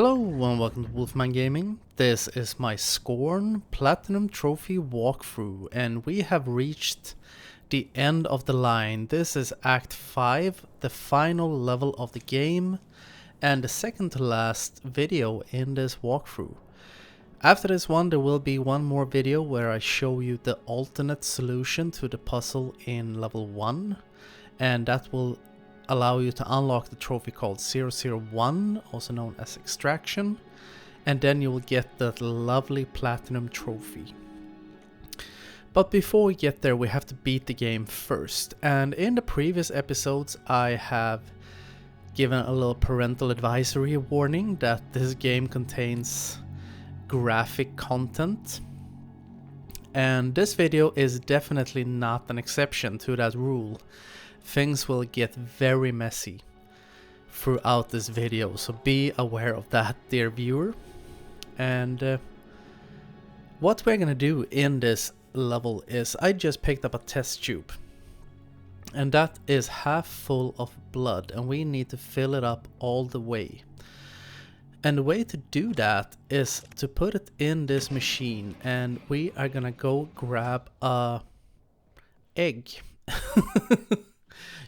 Hello and welcome to Wolfman Gaming. This is my Scorn Platinum Trophy walkthrough and we have reached the end of the line. This is Act 5, the final level of the game and the second to last video in this walkthrough. After this one there will be one more video where I show you the alternate solution to the puzzle in level 1 and that will allow you to unlock the trophy called 001, also known as Extraction, and then you will get that lovely platinum trophy. But before we get there we have to beat the game first, and in the previous episodes I have given a little parental advisory warning that this game contains graphic content, and this video is definitely not an exception to that rule. Things will get very messy throughout this video, so be aware of that, dear viewer. And what we're gonna do in this level is I just picked up a test tube and that is half full of blood and we need to fill it up all the way. And the way to do that is to put it in this machine, and we are gonna go grab a egg.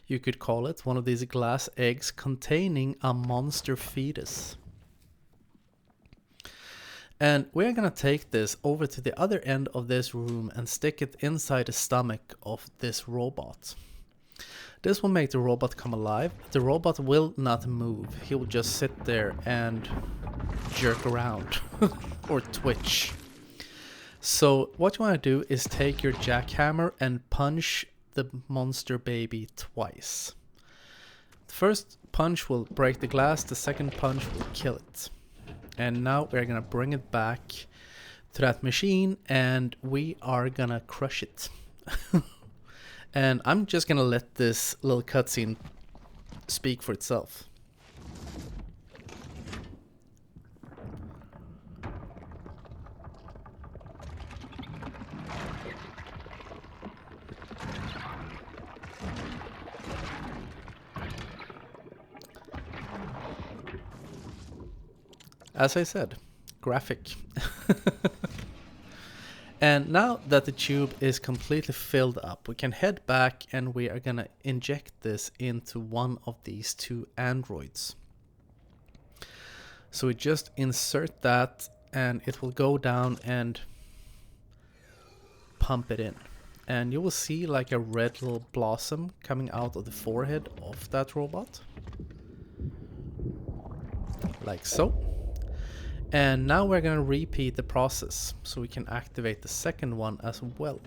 You could call it one of these glass eggs containing a monster fetus. And we're gonna take this over to the other end of this room and stick it inside the stomach of this robot. This will make the robot come alive. The robot will not move. He will just sit there and jerk around or twitch. So what you want to do is take your jackhammer and punch the monster baby twice. The first punch will break the glass, the second punch will kill it. And now we're gonna bring it back to that machine and we are gonna crush it. And I'm just gonna let this little cutscene speak for itself. As I said, graphic. And now that the tube is completely filled up, we can head back and we are gonna inject this into one of these two androids. So we just insert that and it will go down and pump it in. And you will see like a red little blossom coming out of the forehead of that robot. Like so. And now we're going to repeat the process so we can activate the second one as well.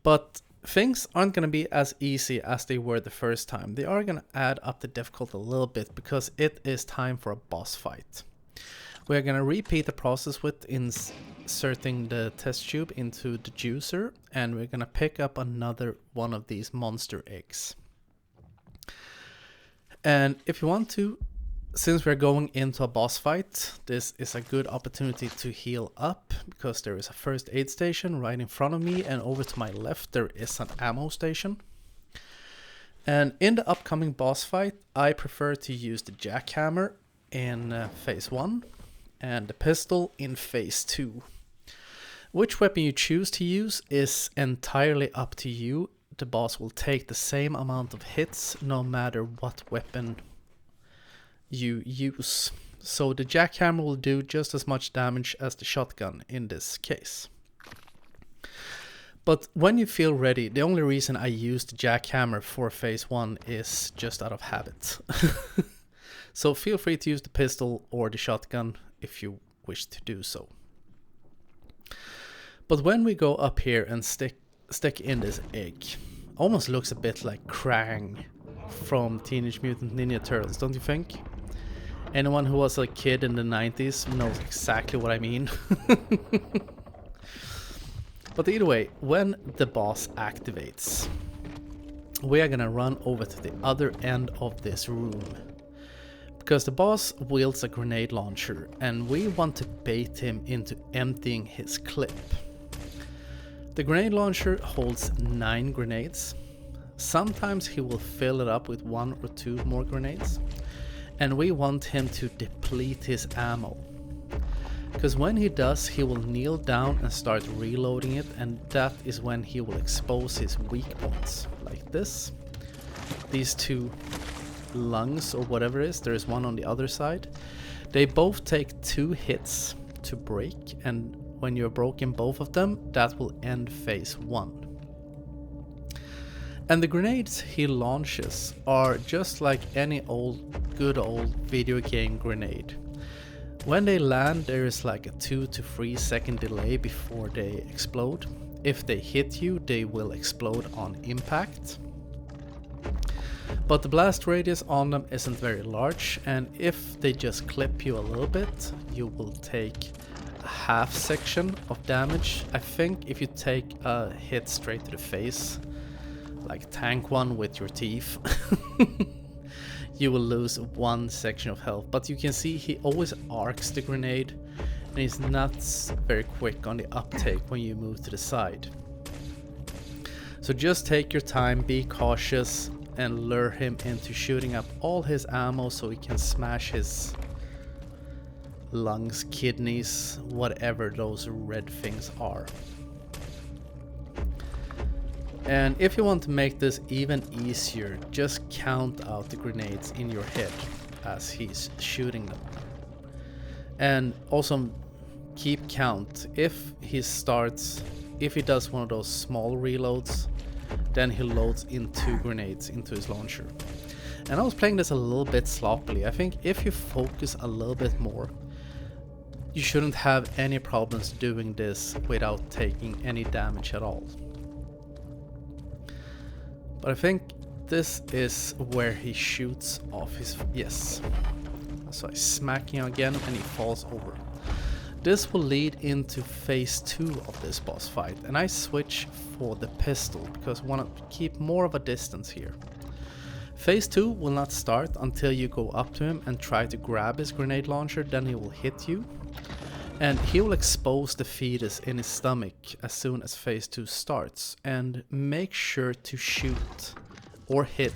But things aren't going to be as easy as they were the first time. They are going to add up the difficulty a little bit because it is time for a boss fight. We're going to repeat the process with inserting the test tube into the juicer, and we're going to pick up another one of these monster eggs. And if you want to, since we're going into a boss fight, this is a good opportunity to heal up because there is a first aid station right in front of me, and over to my left there is an ammo station. And in the upcoming boss fight I prefer to use the jackhammer in phase 1 and the pistol in phase 2. Which weapon you choose to use is entirely up to you. The boss will take the same amount of hits no matter what weapon you use. So the jackhammer will do just as much damage as the shotgun in this case. But when you feel ready, the only reason I use the jackhammer for phase 1 is just out of habit. So feel free to use the pistol or the shotgun if you wish to do so. But when we go up here and stick in this egg, almost looks a bit like Krang from Teenage Mutant Ninja Turtles, don't you think? Anyone who was a kid in the 90s knows exactly what I mean. But either way, when the boss activates, we are gonna run over to the other end of this room. Because the boss wields a grenade launcher and we want to bait him into emptying his clip. The grenade launcher holds 9 grenades. Sometimes he will fill it up with 1 or 2 more grenades. And we want him to deplete his ammo. Because when he does, he will kneel down and start reloading it, and that is when he will expose his weak points. Like this. These two lungs or whatever it is, there is one on the other side. They both take 2 hits to break, and when you're broken both of them, that will end phase 1. And the grenades he launches are just like any good old video game grenade. When they land, there is like a 2 to 3 second delay before they explode. If they hit you, they will explode on impact. But the blast radius on them isn't very large, and if they just clip you a little bit, you will take a half section of damage. I think if you take a hit straight to the face, like tank one with your teeth, you will lose 1 section of health. But you can see he always arcs the grenade, and he's not very quick on the uptake when you move to the side. So just take your time, be cautious, and lure him into shooting up all his ammo so he can smash his lungs, kidneys, whatever those red things are. And if you want to make this even easier, just count out the grenades in your head as he's shooting them. And also keep count. If he does one of those small reloads, then he loads in 2 grenades into his launcher. And I was playing this a little bit sloppily. I think if you focus a little bit more, you shouldn't have any problems doing this without taking any damage at all. But I think this is where he shoots off his... Yes. So I smack him again and he falls over. This will lead into phase 2 of this boss fight, and I switch for the pistol because I want to keep more of a distance here. Phase 2 will not start until you go up to him and try to grab his grenade launcher, then he will hit you. And he will expose the fetus in his stomach as soon as phase 2 starts. And make sure to shoot or hit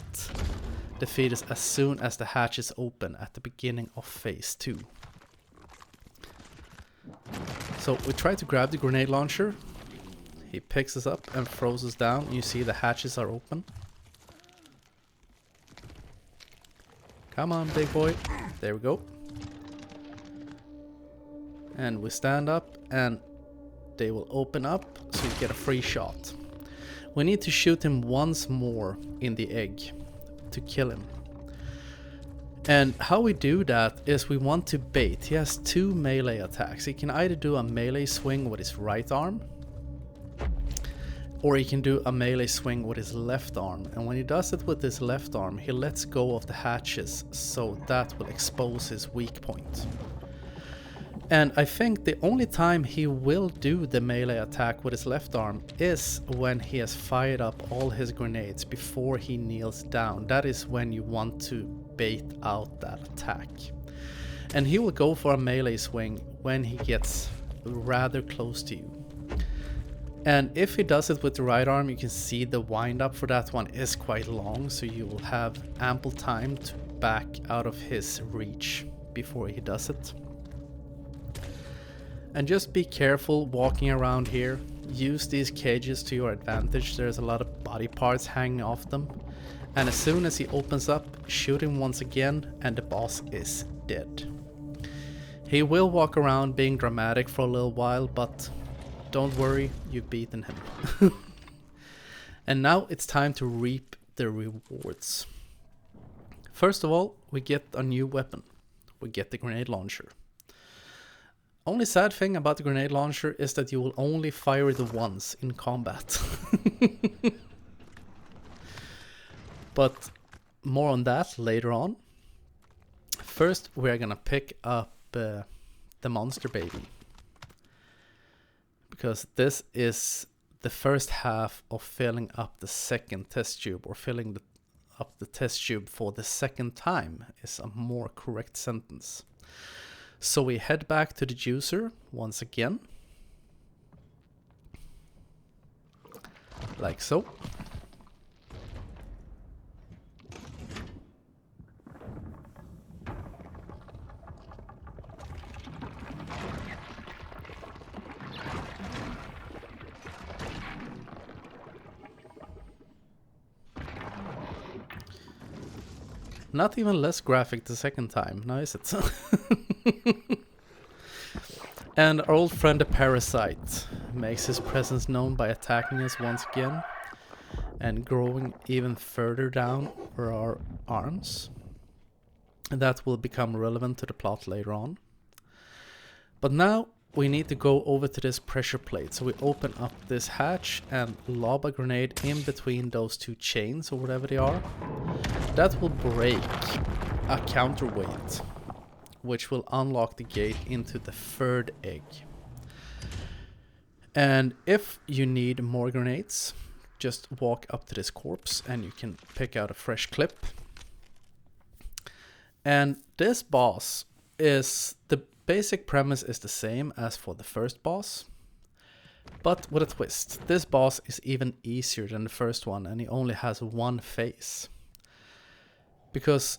the fetus as soon as the hatch is open at the beginning of phase 2. So we try to grab the grenade launcher. He picks us up and throws us down. You see the hatches are open. Come on, big boy. There we go. And we stand up and they will open up so you get a free shot. We need to shoot him once more in the egg to kill him. And how we do that is we want to bait. He has 2 melee attacks. He can either do a melee swing with his right arm, or he can do a melee swing with his left arm. And when he does it with his left arm, he lets go of the hatches, so that will expose his weak point. And I think the only time he will do the melee attack with his left arm is when he has fired up all his grenades before he kneels down. That is when you want to bait out that attack. And he will go for a melee swing when he gets rather close to you. And if he does it with the right arm, you can see the wind up for that one is quite long, so you will have ample time to back out of his reach before he does it. And just be careful walking around here. Use these cages to your advantage. There's a lot of body parts hanging off them. And as soon as he opens up, shoot him once again and the boss is dead. He will walk around being dramatic for a little while, but don't worry, you've beaten him. And now it's time to reap the rewards. First of all, we get a new weapon. We get the grenade launcher. Only sad thing about the grenade launcher is that you will only fire it once in combat. But more on that later on. First, we're gonna pick up the monster baby, because this is the first half of filling up the second test tube, or filling up the test tube for the second time is a more correct sentence. So we head back to the juicer once again, like so. Not even less graphic the second time, now is it? And our old friend the parasite makes his presence known by attacking us once again and growing even further down over our arms. And that will become relevant to the plot later on. But now we need to go over to this pressure plate. So we open up this hatch and lob a grenade in between those two chains or whatever they are. That will break a counterweight, which will unlock the gate into the third egg. And if you need more grenades, just walk up to this corpse and you can pick out a fresh clip. And this boss is, the basic premise is the same as for the first boss, but with a twist. This boss is even easier than the first one, and he only has one phase. Because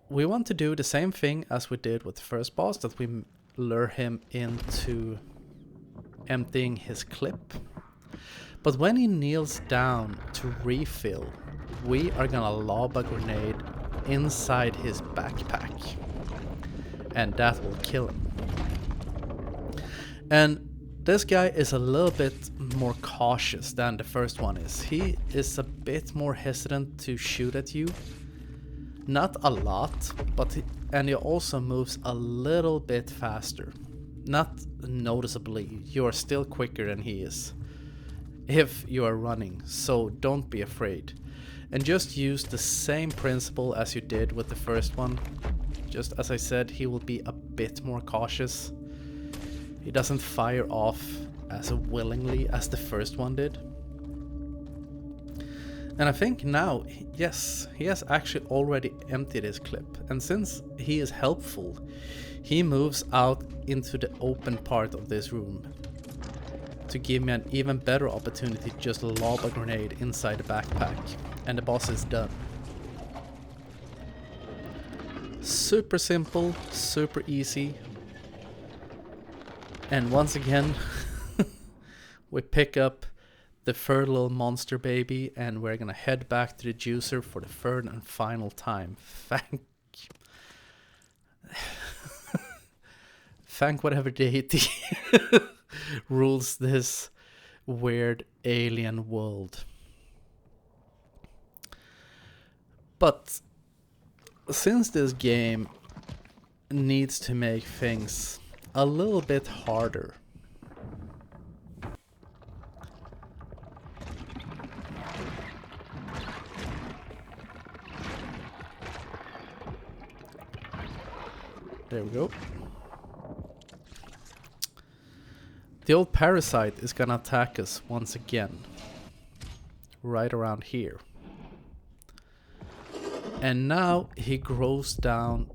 we want to do the same thing as we did with the first boss, that we lure him into emptying his clip. But when he kneels down to refill, we are gonna lob a grenade inside his backpack, and that will kill him. And this guy is a little bit more cautious than the first one is. He is a bit more hesitant to shoot at you. Not a lot, but and he also moves a little bit faster. Not noticeably, you are still quicker than he is if you are running, so don't be afraid. And just use the same principle as you did with the first one. Just as I said, he will be a bit more cautious. He doesn't fire off as willingly as the first one did. And I think now, yes, he has actually already emptied his clip. And since he is helpful, he moves out into the open part of this room to give me an even better opportunity to just lob a grenade inside the backpack. And the boss is done. Super simple, super easy. And once again, we pick up the third little monster baby, and we're gonna head back to the juicer for the third and final time. Thank whatever deity rules this weird alien world. But since this game needs to make things a little bit harder, there we go. The old parasite is gonna attack us once again, right around here. And now he grows down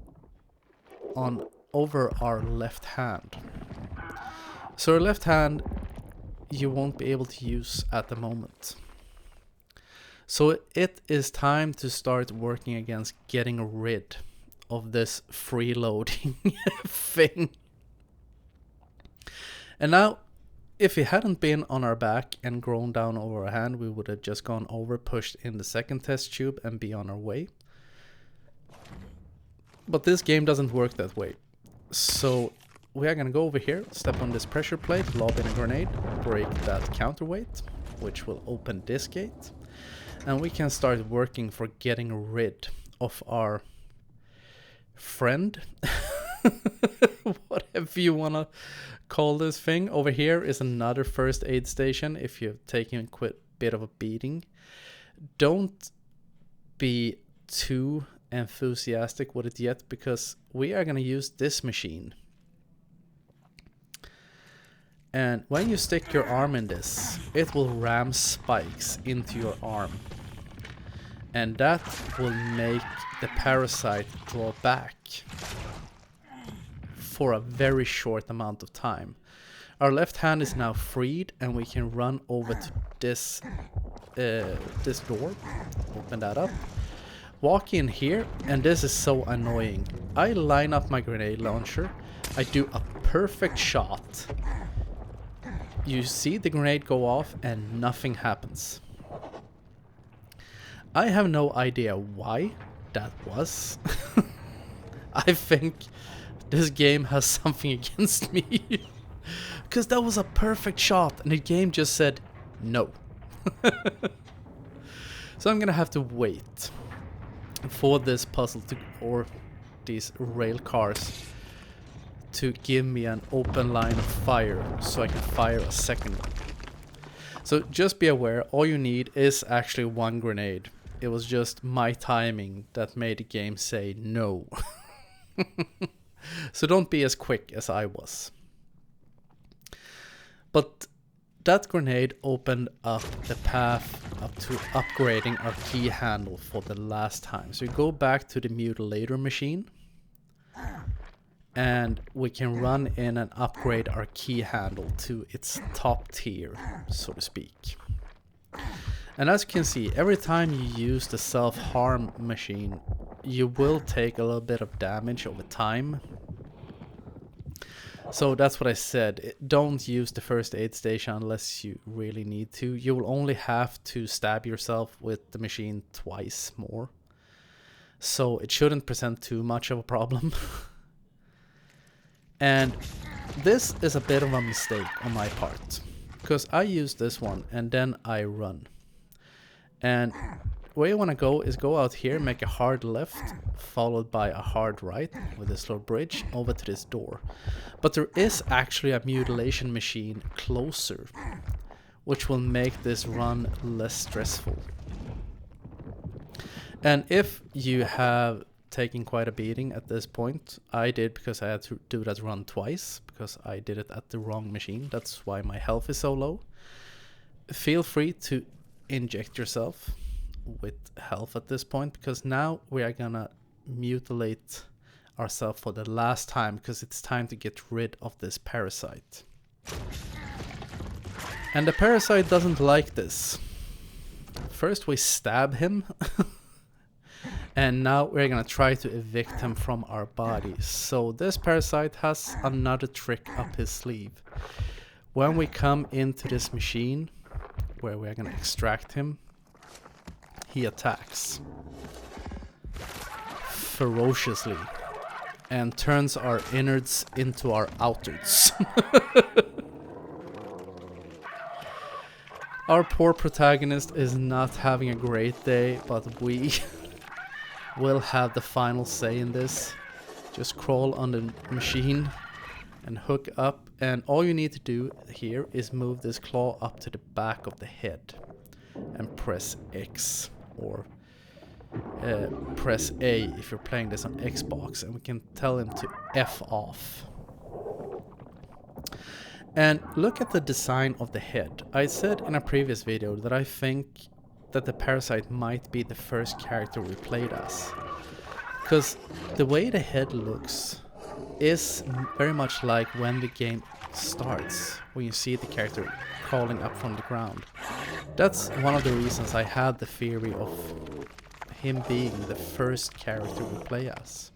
on over our left hand. So our left hand you won't be able to use at the moment. So it is time to start working against getting rid of this freeloading thing. And now, if he hadn't been on our back and grown down over our hand, we would have just gone over, pushed in the second test tube and be on our way. But this game doesn't work that way. So we are gonna go over here, step on this pressure plate, lob in a grenade, break that counterweight, which will open this gate. And we can start working for getting rid of our friend. Whatever you wanna call this thing. Over here is another first aid station if you've taken a bit of a beating. Don't be too enthusiastic with it yet, because we are going to use this machine. And when you stick your arm in this, it will ram spikes into your arm. And that will make the parasite draw back for a very short amount of time. Our left hand is now freed, and we can run over to this door. Open that up. Walk in here, and this is so annoying. I line up my grenade launcher. I do a perfect shot. You see the grenade go off and nothing happens. I have no idea why, that was. I think this game has something against me. Because that was a perfect shot and the game just said no. So I'm gonna have to wait for this puzzle to, or these rail cars to give me an open line of fire so I can fire a second one. So just be aware, all you need is actually one grenade. It was just my timing that made the game say no. So don't be as quick as I was. But that grenade opened up the path up to upgrading our key handle for the last time. So you go back to the mutilator machine and we can run in and upgrade our key handle to its top tier, so to speak. And as you can see, every time you use the self-harm machine, you will take a little bit of damage over time. So that's what I said, don't use the first aid station unless you really need to. You will only have to stab yourself with the machine twice more. So it shouldn't present too much of a problem. And this is a bit of a mistake on my part, because I use this one and then I run. And where you want to go is go out here, make a hard left, followed by a hard right with this little bridge over to this door. But there is actually a mutilation machine closer, which will make this run less stressful. And if you have taken quite a beating at this point, I did, because I had to do that run twice, because I did it at the wrong machine. That's why my health is so low. Feel free to inject yourself with health at this point, because now we are gonna mutilate ourselves for the last time, because it's time to get rid of this parasite. And the parasite doesn't like this. First we stab him. And now we're gonna try to evict him from our body. So this parasite has another trick up his sleeve. When we come into this machine, where we're gonna extract him, he attacks ferociously and turns our innards into our outards. Our poor protagonist is not having a great day, but we will have the final say in this. Just crawl on the machine and hook up, and all you need to do here is move this claw up to the back of the head and press X, or press A if you're playing this on Xbox, and we can tell him to F off. And look at the design of the head. I said in a previous video that I think that the parasite might be the first character we played as, because the way the head looks is very much like when the game starts, when you see the character crawling up from the ground. That's one of the reasons I had the theory of him being the first character we play as.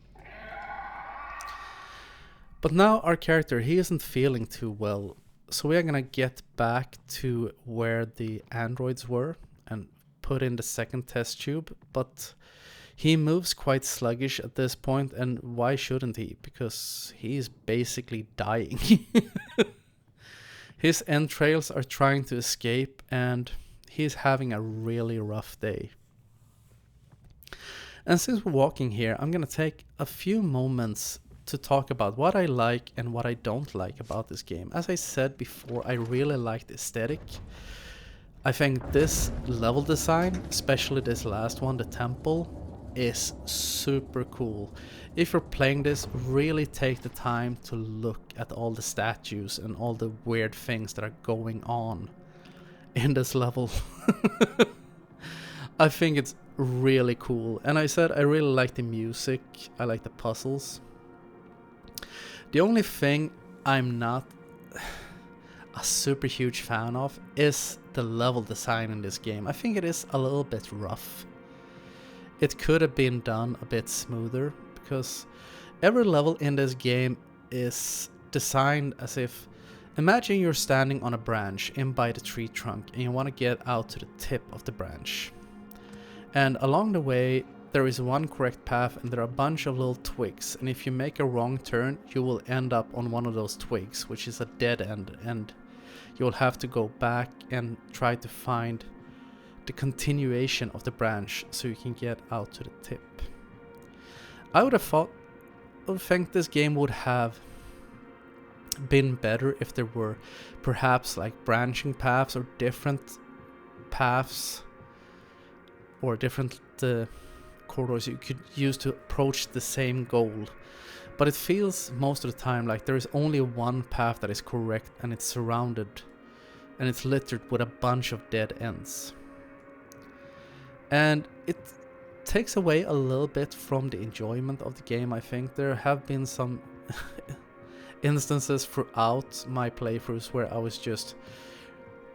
But now our character, he isn't feeling too well, so we are gonna get back to where the androids were and put in the second test tube, but he moves quite sluggish at this point, and why shouldn't he? Because he's basically dying. His entrails are trying to escape, and he's having a really rough day. And since we're walking here, I'm gonna take a few moments to talk about what I like and what I don't like about this game. As I said before, I really like the aesthetic. I think this level design, especially this last one, the temple, is super cool. If you're playing this, really take the time to look at all the statues and all the weird things that are going on in this level. I think it's really cool. And I said I really like the music, I like the puzzles. The only thing I'm not a super huge fan of is the level design in this game. I think it is a little bit rough. It could have been done a bit smoother, because every level in this game is designed as if, imagine you're standing on a branch in by the tree trunk and you want to get out to the tip of the branch. And along the way there is one correct path and there are a bunch of little twigs, and if you make a wrong turn you will end up on one of those twigs, which is a dead end, and you'll have to go back and try to find the continuation of the branch so you can get out to the tip. I would think this game would have been better if there were perhaps like branching paths or different paths or different corridors you could use to approach the same goal. But it feels most of the time like there is only one path that is correct, and it's surrounded and it's littered with a bunch of dead ends. And it takes away a little bit from the enjoyment of the game, I think. There have been some instances throughout my playthroughs where I was just...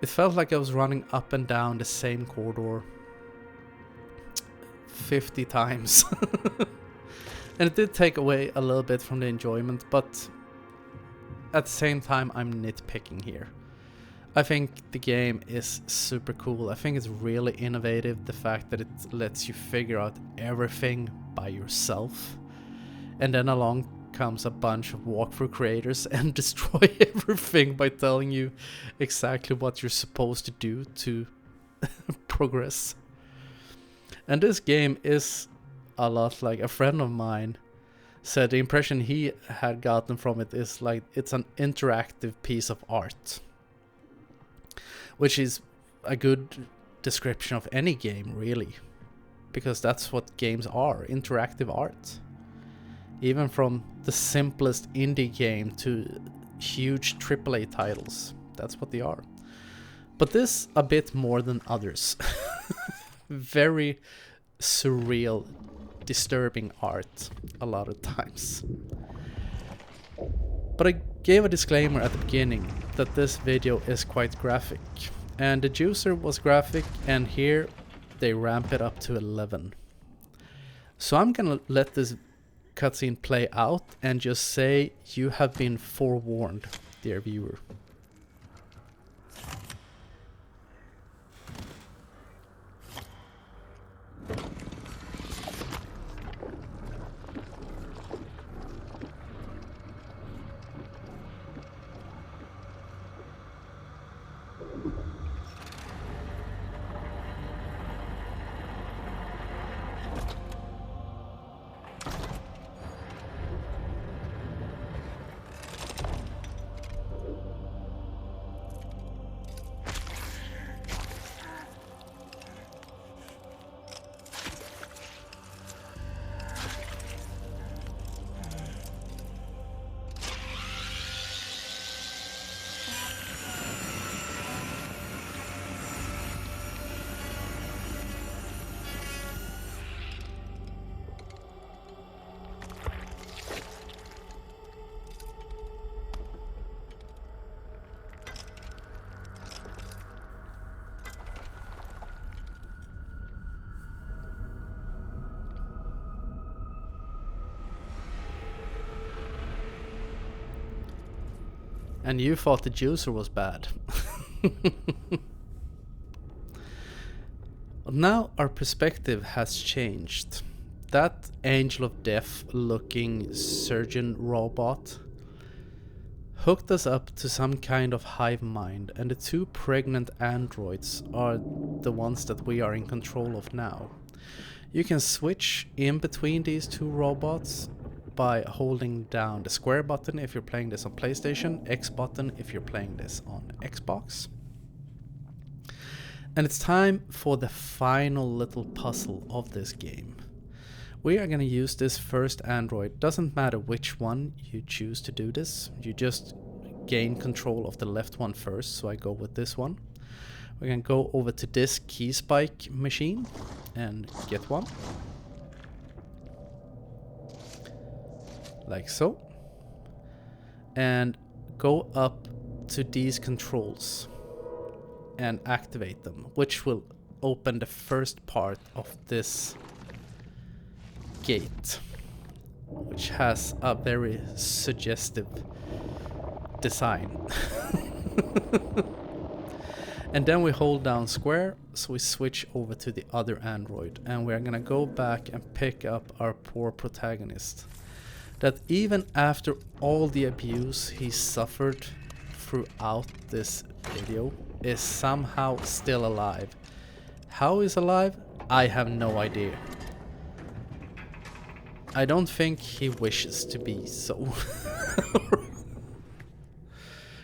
It felt like I was running up and down the same corridor 50 times. And it did take away a little bit from the enjoyment, but at the same time I'm nitpicking here. I think the game is super cool. I think it's really innovative, the fact that it lets you figure out everything by yourself. And then along comes a bunch of walkthrough creators and destroy everything by telling you exactly what you're supposed to do to progress. And this game is a lot like a friend of mine said. The impression he had gotten from it is like it's an interactive piece of art, which is a good description of any game, really, because that's what games are, interactive art. Even from the simplest indie game to huge AAA titles, that's what they are. But this a bit more than others. Very surreal, disturbing art a lot of times. But I gave a disclaimer at the beginning that this video is quite graphic, and the juicer was graphic, and here they ramp it up to 11. So I'm gonna let this cutscene play out and just say you have been forewarned, dear viewer. And you thought the juicer was bad. Now our perspective has changed. That angel of death looking surgeon robot hooked us up to some kind of hive mind, and the two pregnant androids are the ones that we are in control of now. You can switch in between these two robots by holding down the square button if you're playing this on PlayStation, X button if you're playing this on Xbox. And it's time for the final little puzzle of this game. We are going to use this first android. Doesn't matter which one you choose to do this, you just gain control of the left one first, so I go with this one. We're going to go over to this key spike machine and get one. Like so, and go up to these controls and activate them, which will open the first part of this gate, which has a very suggestive design. And then we hold down square, so we switch over to the other android, and we're gonna go back and pick up our poor protagonist. That even after all the abuse he suffered throughout this video, is somehow still alive. How he's alive, I have no idea. I don't think he wishes to be so.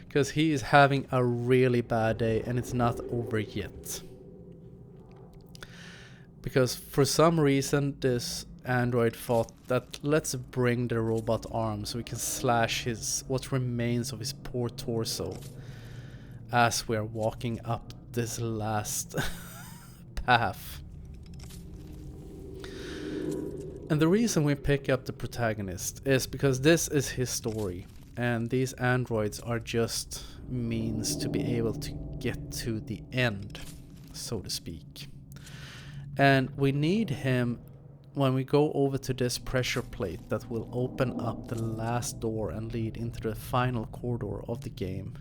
Because he is having a really bad day and it's not over yet. Because for some reason this android thought that let's bring the robot arm so we can slash what remains of his poor torso as we are walking up this last path. And the reason we pick up the protagonist is because this is his story. And these androids are just means to be able to get to the end, so to speak. And we need him when we go over to this pressure plate that will open up the last door and lead into the final corridor of the game.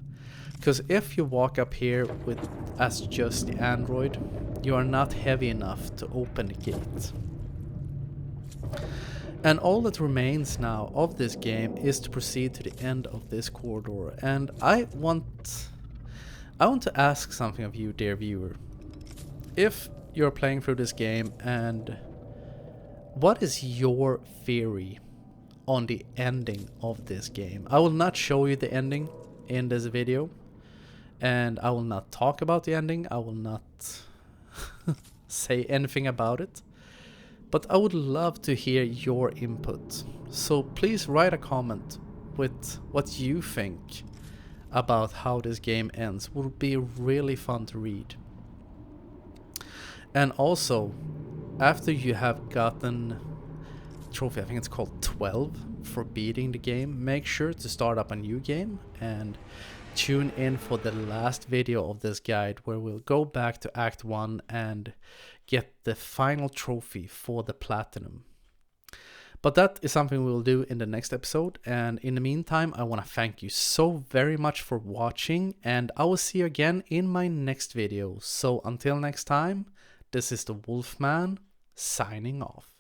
Because if you walk up here as just the android, you are not heavy enough to open the gate. And all that remains now of this game is to proceed to the end of this corridor. And I want to ask something of you, dear viewer. If you're playing through this game, and what is your theory on the ending of this game? I will not show you the ending in this video, and I will not talk about the ending. I will not say anything about it. But I would love to hear your input. So please write a comment with what you think about how this game ends. It would be really fun to read. And also, after you have gotten trophy, I think it's called 12 for beating the game, make sure to start up a new game and tune in for the last video of this guide where we'll go back to Act 1 and get the final trophy for the platinum. But that is something we will do in the next episode, and in the meantime I want to thank you so very much for watching, and I will see you again in my next video. So until next time, this is the Wolfman signing off.